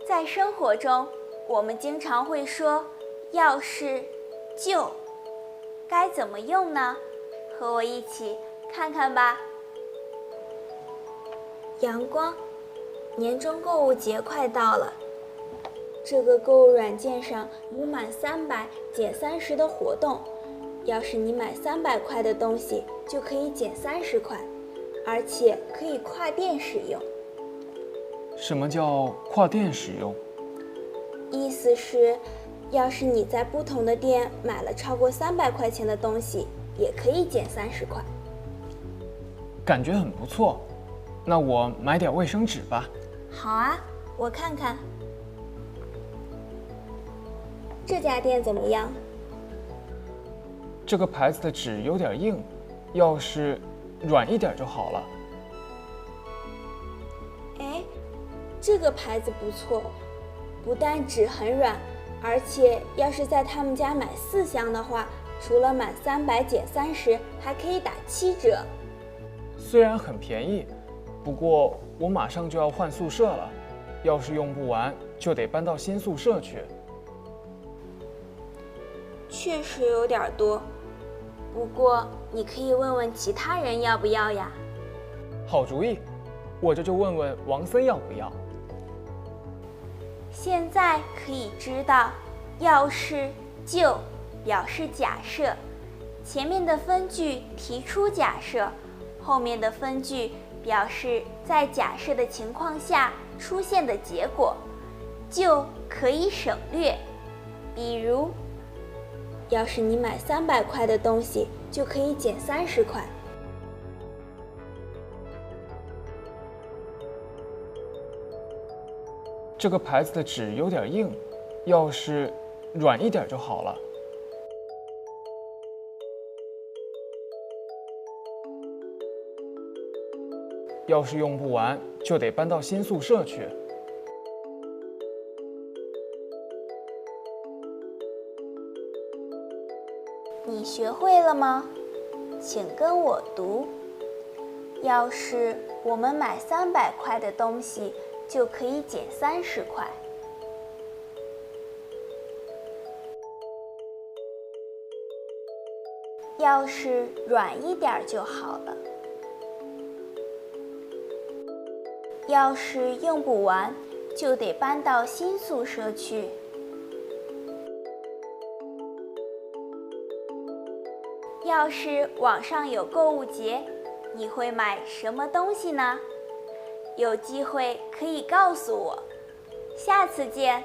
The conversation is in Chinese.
在生活中，我们经常会说要是就，该怎么用呢？和我一起看看吧。阳光，年终购物节快到了，这个购物软件上有满300减30的活动，要是你买300块的东西，就可以减30块，而且可以跨店使用。什么叫跨店使用？意思是，要是你在不同的店买了超过300块钱的东西，也可以减30块。感觉很不错，那我买点卫生纸吧。好啊，我看看。这家店怎么样？这个牌子的纸有点硬，要是软一点就好了。哎，这个牌子不错，不但纸很软，而且要是在他们家买4箱的话，除了满300减30，还可以打7折。虽然很便宜，不过我马上就要换宿舍了，要是用不完，就得搬到新宿舍去。确实有点多，不过你可以问问其他人要不要呀。好主意，我这就问问王森要不要。现在可以知道，要是就表示假设，前面的分句提出假设，后面的分句表示在假设的情况下出现的结果，就可以省略。比如，要是你买300块的东西，就可以减30块。这个牌子的纸有点硬，要是软一点就好了。要是用不完，就得搬到新宿舍去。你学会了吗？请跟我读。要是我们买300块的东西，就可以减30块。要是软一点就好了。要是用不完，就得搬到新宿舍去。要是网上有购物节，你会买什么东西呢？有机会可以告诉我。下次见。